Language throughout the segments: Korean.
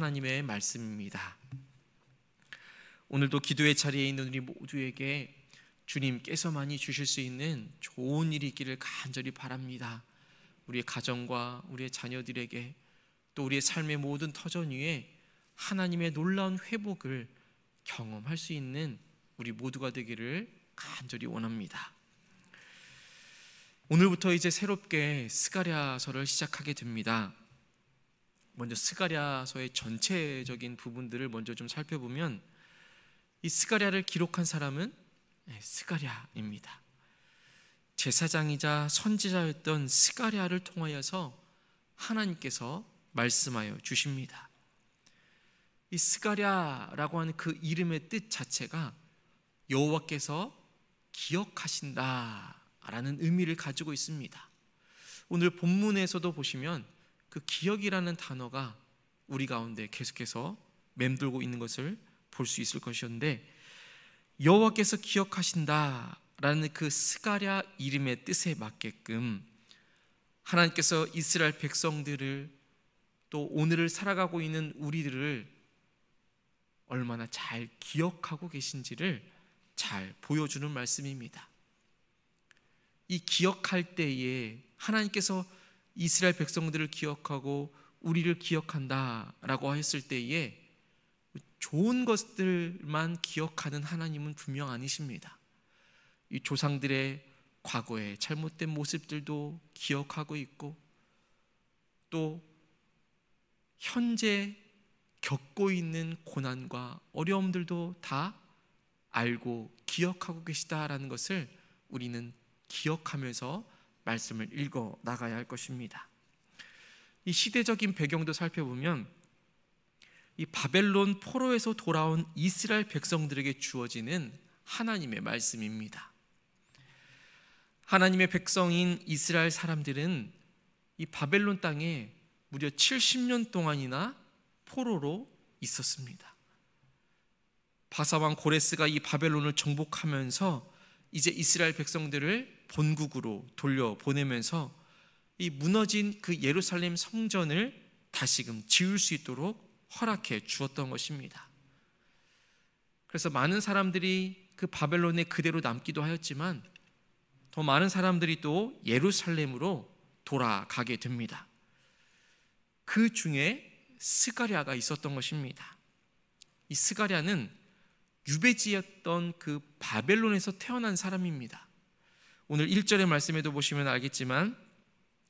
하나님의 말씀입니다. 오늘도 기도의 자리에 있는 우리 모두에게 주님께서만이 주실 수 있는 좋은 일이 있기를 간절히 바랍니다. 우리의 가정과 우리의 자녀들에게 또 우리의 삶의 모든 터전 위에 하나님의 놀라운 회복을 경험할 수 있는 우리 모두가 되기를 간절히 원합니다. 오늘부터 이제 새롭게 스가랴서를 시작하게 됩니다. 먼저 스가랴서의 전체적인 부분들을 먼저 좀 살펴보면 이 스가랴를 기록한 사람은 스가랴입니다. 제사장이자 선지자였던 스가랴를 통하여서 하나님께서 말씀하여 주십니다. 이 스가랴라고 하는 그 이름의 뜻 자체가 여호와께서 기억하신다라는 의미를 가지고 있습니다. 오늘 본문에서도 보시면 그 기억이라는 단어가 우리 가운데 계속해서 맴돌고 있는 것을 볼 수 있을 것이었는데, 여호와께서 기억하신다라는 그 스가랴 이름의 뜻에 맞게끔 하나님께서 이스라엘 백성들을 또 오늘을 살아가고 있는 우리들을 얼마나 잘 기억하고 계신지를 잘 보여주는 말씀입니다. 이 기억할 때에 하나님께서 이스라엘 백성들을 기억하고 우리를 기억한다라고 했을 때에 좋은 것들만 기억하는 하나님은 분명 아니십니다. 이 조상들의 과거의 잘못된 모습들도 기억하고 있고, 또 현재 겪고 있는 고난과 어려움들도 다 알고 기억하고 계시다라는 것을 우리는 기억하면서 말씀을 읽어 나가야 할 것입니다. 이 시대적인 배경도 살펴보면 이 바벨론 포로에서 돌아온 이스라엘 백성들에게 주어지는 하나님의 말씀입니다. 하나님의 백성인 이스라엘 사람들은 이 바벨론 땅에 무려 70년 동안이나 포로로 있었습니다. 바사왕 고레스가 이 바벨론을 정복하면서 이제 이스라엘 백성들을 본국으로 돌려보내면서 이 무너진 그 예루살렘 성전을 다시금 지을 수 있도록 허락해 주었던 것입니다. 그래서 많은 사람들이 그 바벨론에 그대로 남기도 하였지만 더 많은 사람들이 또 예루살렘으로 돌아가게 됩니다. 그 중에 스가랴가 있었던 것입니다. 이 스가랴는 유배지였던 그 바벨론에서 태어난 사람입니다. 오늘 1절의 말씀에도 보시면 알겠지만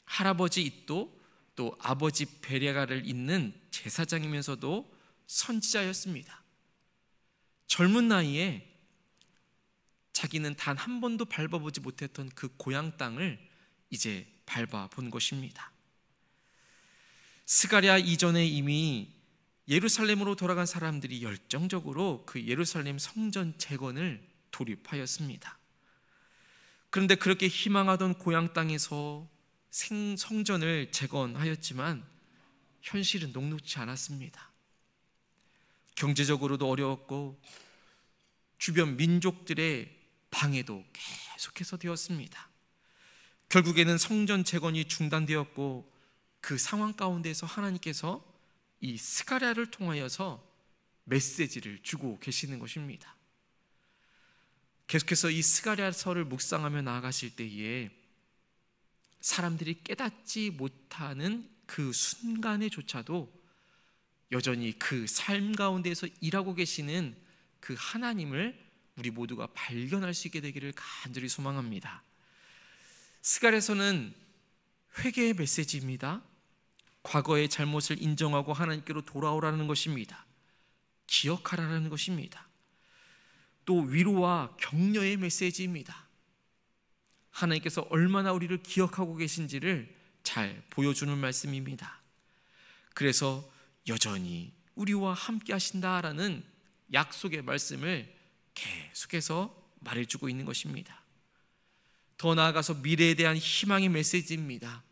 할아버지 잇도 또 아버지 베레가를 잇는 제사장이면서도 선지자였습니다. 젊은 나이에 자기는 단 한 번도 밟아보지 못했던 그 고향 땅을 이제 밟아본 것입니다. 스가랴 이전에 이미 예루살렘으로 돌아간 사람들이 열정적으로 그 예루살렘 성전 재건을 돌입하였습니다. 그런데 그렇게 희망하던 고향 땅에서 성전을 재건하였지만 현실은 녹록지 않았습니다. 경제적으로도 어려웠고 주변 민족들의 방해도 계속해서 되었습니다. 결국에는 성전 재건이 중단되었고 그 상황 가운데서 하나님께서 이 스가랴를 통하여서 메시지를 주고 계시는 것입니다. 계속해서 이 스가랴서를 묵상하며 나아가실 때에 사람들이 깨닫지 못하는 그 순간에조차도 여전히 그 삶 가운데서 일하고 계시는 그 하나님을 우리 모두가 발견할 수 있게 되기를 간절히 소망합니다. 스가랴서는 회개의 메시지입니다. 과거의 잘못을 인정하고 하나님께로 돌아오라는 것입니다. 기억하라는 것입니다. 또 위로와 격려의 메시지입니다. 하나님께서 얼마나 우리를 기억하고 계신지를 잘 보여주는 말씀입니다. 그래서 여전히 우리와 함께 하신다라는 약속의 말씀을 계속해서 말해주고 있는 것입니다. 더 나아가서 미래에 대한 희망의 메시지입니다.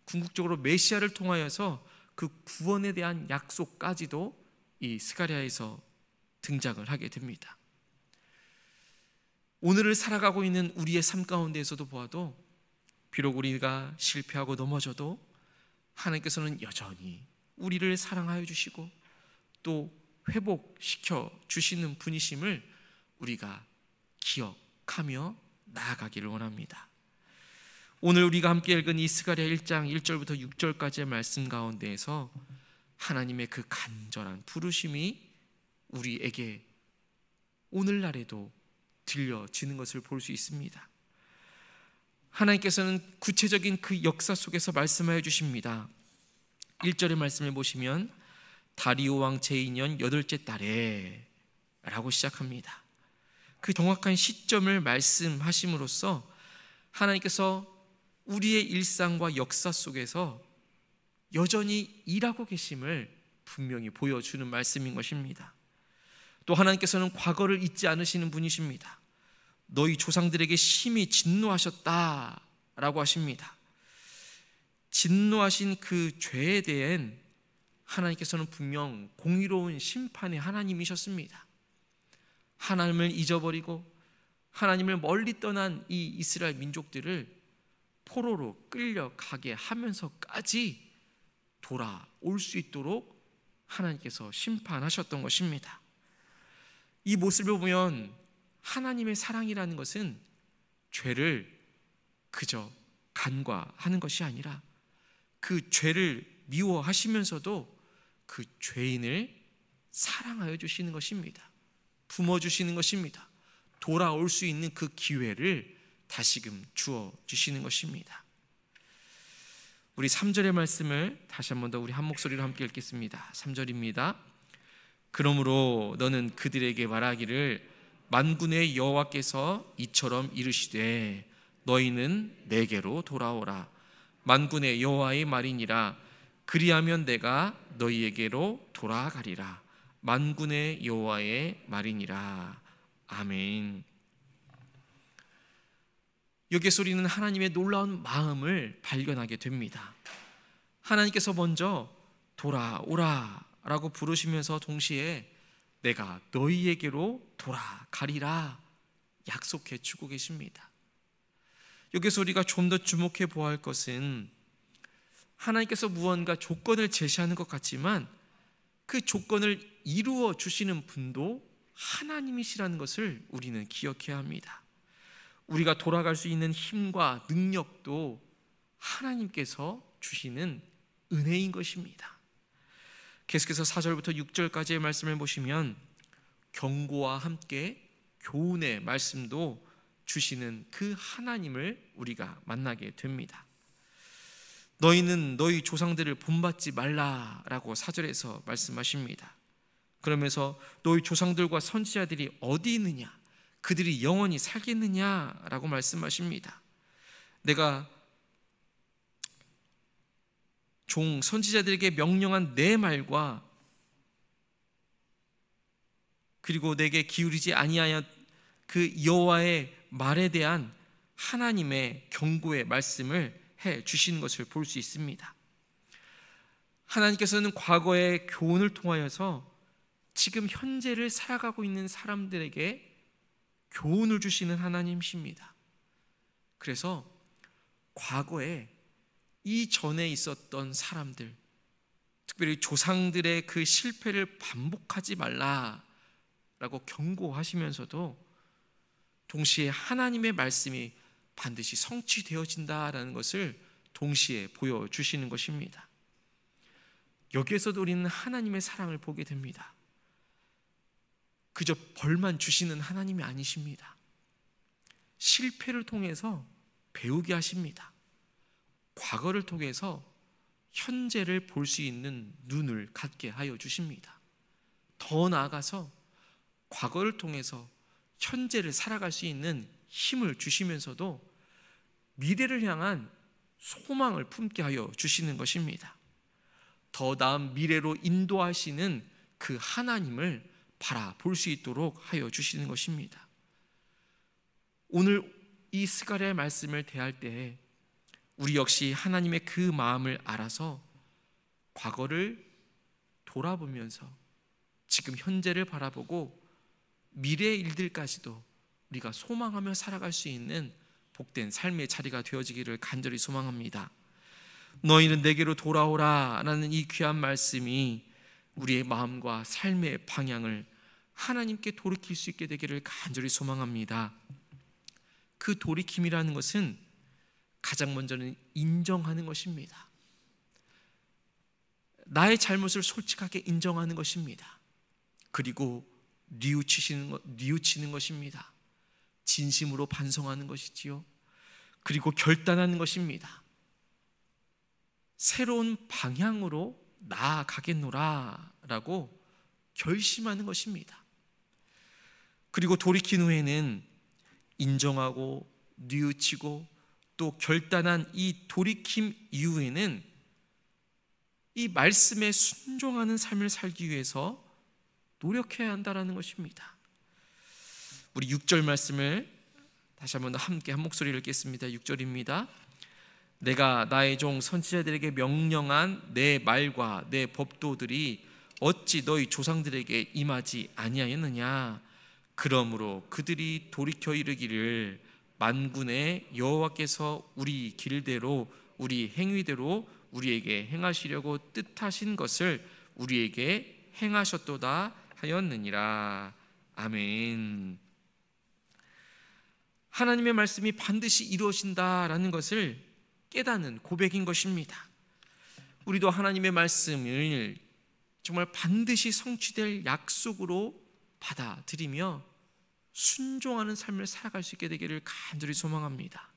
궁극적으로 메시아를 통하여서 그 구원에 대한 약속까지도 이 스가랴에서 등장을 하게 됩니다. 오늘을 살아가고 있는 우리의 삶 가운데에서도 보아도 비록 우리가 실패하고 넘어져도 하나님께서는 여전히 우리를 사랑하여 주시고 또 회복시켜 주시는 분이심을 우리가 기억하며 나아가기를 원합니다. 오늘 우리가 함께 읽은 이 스가랴 1장 1절부터 6절까지의 말씀 가운데에서 하나님의 그 간절한 부르심이 우리에게 오늘날에도 들려지는 것을 볼 수 있습니다. 하나님께서는 구체적인 그 역사 속에서 말씀하여 주십니다. 1절의 말씀을 보시면 다리오 왕 제2년 8째 달에 라고 시작합니다. 그 정확한 시점을 말씀하심으로써 하나님께서 우리의 일상과 역사 속에서 여전히 일하고 계심을 분명히 보여주는 말씀인 것입니다. 또 하나님께서는 과거를 잊지 않으시는 분이십니다. 너희 조상들에게 심히 진노하셨다라고 하십니다. 진노하신 그 죄에 대한 하나님께서는 분명 공의로운 심판의 하나님이셨습니다. 하나님을 잊어버리고 하나님을 멀리 떠난 이 이스라엘 민족들을 포로로 끌려가게 하면서까지 돌아올 수 있도록 하나님께서 심판하셨던 것입니다. 이 모습을 보면 하나님의 사랑이라는 것은 죄를 그저 간과하는 것이 아니라 그 죄를 미워하시면서도 그 죄인을 사랑하여 주시는 것입니다. 품어주시는 것입니다. 돌아올 수 있는 그 기회를 다시금 주어 주시는 것입니다. 우리 3절의 말씀을 다시 한 번 더 우리 한 목소리로 함께 읽겠습니다. 3절입니다. 그러므로 너는 그들에게 말하기를 만군의 여호와께서 이처럼 이르시되 너희는 내게로 돌아오라. 만군의 여호와의 말이니라. 그리하면 내가 너희에게로 돌아가리라. 만군의 여호와의 말이니라. 아멘. 여기서 우리는 하나님의 놀라운 마음을 발견하게 됩니다. 하나님께서 먼저 돌아오라 라고 부르시면서 동시에 내가 너희에게로 돌아가리라 약속해 주고 계십니다. 여기서 우리가 좀 더 주목해 보아야 할 것은 하나님께서 무언가 조건을 제시하는 것 같지만 그 조건을 이루어 주시는 분도 하나님이시라는 것을 우리는 기억해야 합니다. 우리가 돌아갈 수 있는 힘과 능력도 하나님께서 주시는 은혜인 것입니다. 계속해서 4절부터 6절까지의 말씀을 보시면 경고와 함께 교훈의 말씀도 주시는 그 하나님을 우리가 만나게 됩니다. 너희는 너희 조상들을 본받지 말라라고 4절에서 말씀하십니다. 그러면서 너희 조상들과 선지자들이 어디 있느냐, 그들이 영원히 살겠느냐라고 말씀하십니다. 내가 종 선지자들에게 명령한 내 말과 그리고 내게 기울이지 아니하여 그 여호와의 말에 대한 하나님의 경고의 말씀을 해 주시는 것을 볼 수 있습니다. 하나님께서는 과거의 교훈을 통하여서 지금 현재를 살아가고 있는 사람들에게 교훈을 주시는 하나님이십니다. 그래서 과거에 이전에 있었던 사람들, 특별히 조상들의 그 실패를 반복하지 말라라고 경고하시면서도 동시에 하나님의 말씀이 반드시 성취되어진다라는 것을 동시에 보여주시는 것입니다. 여기에서도 우리는 하나님의 사랑을 보게 됩니다. 그저 벌만 주시는 하나님이 아니십니다. 실패를 통해서 배우게 하십니다. 과거를 통해서 현재를 볼 수 있는 눈을 갖게 하여 주십니다. 더 나아가서 과거를 통해서 현재를 살아갈 수 있는 힘을 주시면서도 미래를 향한 소망을 품게 하여 주시는 것입니다. 더 나은 미래로 인도하시는 그 하나님을 바라볼 수 있도록 하여 주시는 것입니다. 오늘 이 스가랴의 말씀을 대할 때 우리 역시 하나님의 그 마음을 알아서 과거를 돌아보면서 지금 현재를 바라보고 미래의 일들까지도 우리가 소망하며 살아갈 수 있는 복된 삶의 자리가 되어지기를 간절히 소망합니다. 너희는 내게로 돌아오라 라는 이 귀한 말씀이 우리의 마음과 삶의 방향을 하나님께 돌이킬 수 있게 되기를 간절히 소망합니다. 그 돌이킴이라는 것은 가장 먼저는 인정하는 것입니다. 나의 잘못을 솔직하게 인정하는 것입니다. 그리고 뉘우치는 것입니다. 진심으로 반성하는 것이지요. 그리고 결단하는 것입니다. 새로운 방향으로 나아가겠노라 라고 결심하는 것입니다. 그리고 돌이킨 후에는 인정하고 뉘우치고 또 결단한 이 돌이킴 이후에는 이 말씀에 순종하는 삶을 살기 위해서 노력해야 한다는 것입니다. 우리 6절 말씀을 다시 한번 함께 한 목소리를 읽겠습니다. 6절입니다. 내가 나의 종 선지자들에게 명령한 내 말과 내 법도들이 어찌 너희 조상들에게 임하지 아니하였느냐. 그러므로 그들이 돌이켜 이르기를 만군의 여호와께서 우리 길대로 우리 행위대로 우리에게 행하시려고 뜻하신 것을 우리에게 행하셨도다 하였느니라. 아멘. 하나님의 말씀이 반드시 이루어진다라는 것을 깨닫는 고백인 것입니다. 우리도 하나님의 말씀을 정말 반드시 성취될 약속으로 받아들이며 순종하는 삶을 살아갈 수 있게 되기를 간절히 소망합니다.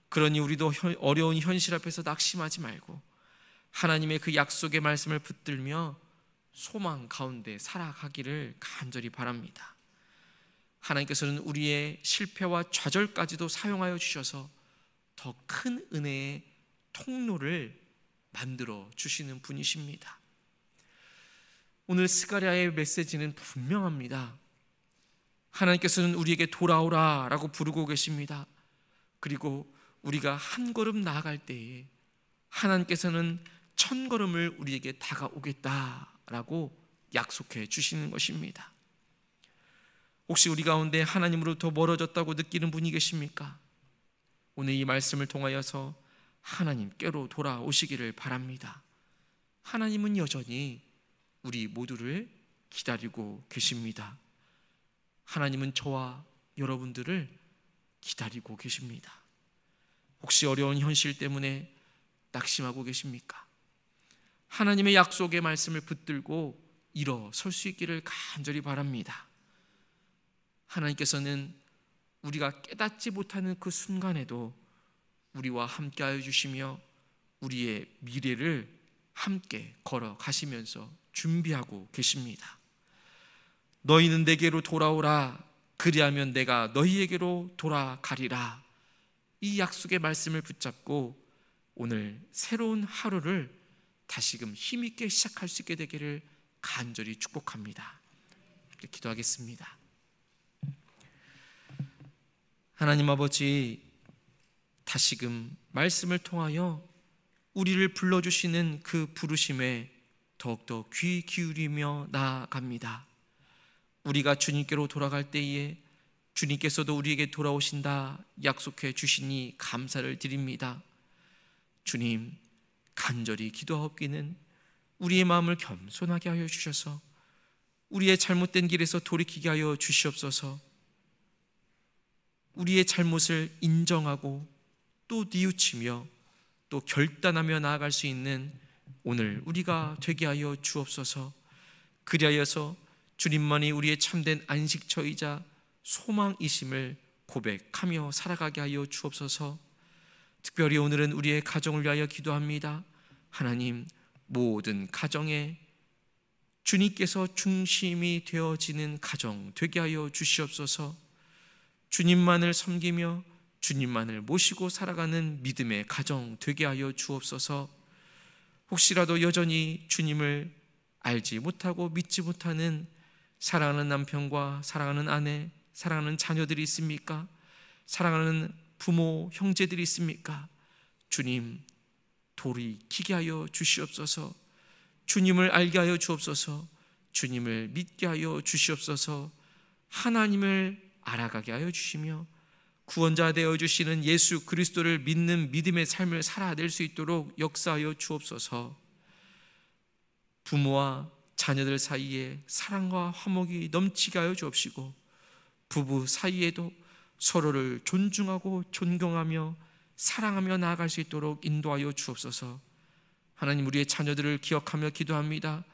그러니 우리도 어려운 현실 앞에서 낙심하지 말고 하나님의 그 약속의 말씀을 붙들며 소망 가운데 살아가기를 간절히 바랍니다. 하나님께서는 우리의 실패와 좌절까지도 사용하여 주셔서 더 큰 은혜의 통로를 만들어 주시는 분이십니다. 오늘 스가랴의 메시지는 분명합니다. 하나님께서는 우리에게 돌아오라 라고 부르고 계십니다. 그리고 우리가 한 걸음 나아갈 때에 하나님께서는 1000걸음을 우리에게 다가오겠다라고 약속해 주시는 것입니다. 혹시 우리 가운데 하나님으로부터 멀어졌다고 느끼는 분이 계십니까? 오늘 이 말씀을 통하여서 하나님께로 돌아오시기를 바랍니다. 하나님은 여전히 우리 모두를 기다리고 계십니다. 하나님은 저와 여러분들을 기다리고 계십니다. 혹시 어려운 현실 때문에 낙심하고 계십니까? 하나님의 약속의 말씀을 붙들고 일어설 수 있기를 간절히 바랍니다. 하나님께서는 우리가 깨닫지 못하는 그 순간에도 우리와 함께하여 주시며 우리의 미래를 함께 걸어가시면서 준비하고 계십니다. 너희는 내게로 돌아오라. 그리하면 내가 너희에게로 돌아가리라. 이 약속의 말씀을 붙잡고 오늘 새로운 하루를 다시금 힘있게 시작할 수 있게 되기를 간절히 축복합니다. 기도하겠습니다. 하나님 아버지, 다시금 말씀을 통하여 우리를 불러주시는 그 부르심에 더욱더 귀 기울이며 나아갑니다. 우리가 주님께로 돌아갈 때에 주님께서도 우리에게 돌아오신다 약속해 주시니 감사를 드립니다. 주님, 간절히 기도하옵기는 우리의 마음을 겸손하게 하여 주셔서 우리의 잘못된 길에서 돌이키게 하여 주시옵소서. 우리의 잘못을 인정하고 또 뉘우치며 또 결단하며 나아갈 수 있는 오늘 우리가 되게 하여 주옵소서. 그리하여서 주님만이 우리의 참된 안식처이자 소망이심을 고백하며 살아가게 하여 주옵소서. 특별히 오늘은 우리의 가정을 위하여 기도합니다. 하나님, 모든 가정에 주님께서 중심이 되어지는 가정 되게 하여 주시옵소서. 주님만을 섬기며 주님만을 모시고 살아가는 믿음의 가정 되게 하여 주옵소서. 혹시라도 여전히 주님을 알지 못하고 믿지 못하는 사랑하는 남편과 사랑하는 아내, 사랑하는 자녀들이 있습니까? 사랑하는 부모, 형제들이 있습니까? 주님, 돌이키게 하여 주시옵소서. 주님을 알게 하여 주옵소서. 주님을 믿게 하여 주시옵소서. 하나님을 알아가게 하여 주시며 구원자 되어 주시는 예수 그리스도를 믿는 믿음의 삶을 살아낼 수 있도록 역사하여 주옵소서. 부모와 자녀들 사이에 사랑과 화목이 넘치게 하여 주옵시고, 부부 사이에도 서로를 존중하고 존경하며 사랑하며 나아갈 수 있도록 인도하여 주옵소서. 하나님, 우리의 자녀들을 기억하며 기도합니다.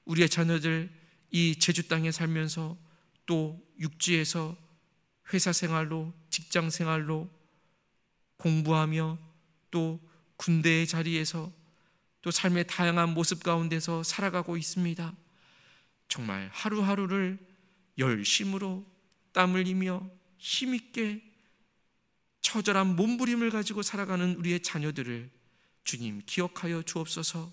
우리의 자녀들 이 제주 땅에 살면서 또 육지에서 회사 생활로, 직장 생활로 공부하며 또 군대의 자리에서 또 삶의 다양한 모습 가운데서 살아가고 있습니다. 정말 하루하루를 열심으로 땀 흘리며 힘있게 처절한 몸부림을 가지고 살아가는 우리의 자녀들을 주님 기억하여 주옵소서.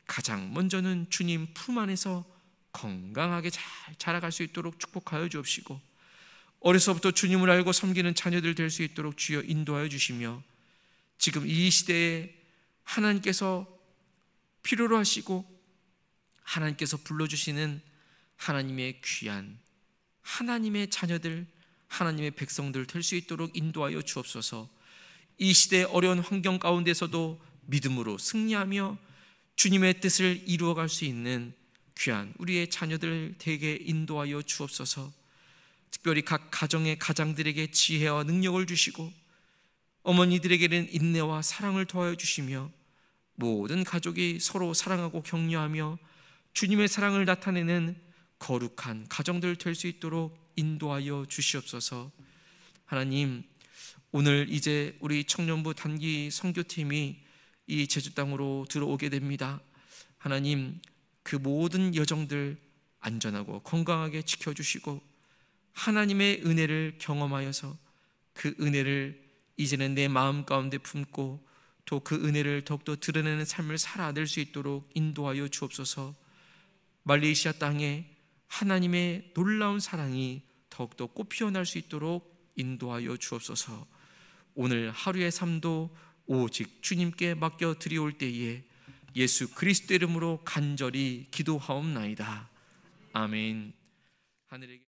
가장 먼저는 주님 품 안에서 건강하게 잘 자라갈 수 있도록 축복하여 주옵시고, 어려서부터 주님을 알고 섬기는 자녀들 될 수 있도록 주여 인도하여 주시며, 지금 이 시대에 하나님께서 필요로 하시고 하나님께서 불러주시는 하나님의 귀한 하나님의 자녀들, 하나님의 백성들 될 수 있도록 인도하여 주옵소서. 이 시대의 어려운 환경 가운데서도 믿음으로 승리하며 주님의 뜻을 이루어갈 수 있는 귀한 우리의 자녀들 되게 인도하여 주옵소서. 특별히 각 가정의 가장들에게 지혜와 능력을 주시고, 어머니들에게는 인내와 사랑을 더하여 주시며, 모든 가족이 서로 사랑하고 격려하며 주님의 사랑을 나타내는 거룩한 가정들 될 수 있도록 인도하여 주시옵소서. 하나님, 오늘 이제 우리 청년부 단기 선교팀이 이 제주 땅으로 들어오게 됩니다. 하나님, 그 모든 여정들 안전하고 건강하게 지켜주시고, 하나님의 은혜를 경험하여서 그 은혜를 이제는 내 마음 가운데 품고 또 그 은혜를 더욱더 드러내는 삶을 살아낼 수 있도록 인도하여 주옵소서. 말레이시아 땅에 하나님의 놀라운 사랑이 더욱더 꽃피어날 수 있도록 인도하여 주옵소서. 오늘 하루의 삶도 오직 주님께 맡겨 드리올 때에 예수 그리스도 이름으로 간절히 기도하옵나이다. 아멘. 하늘에게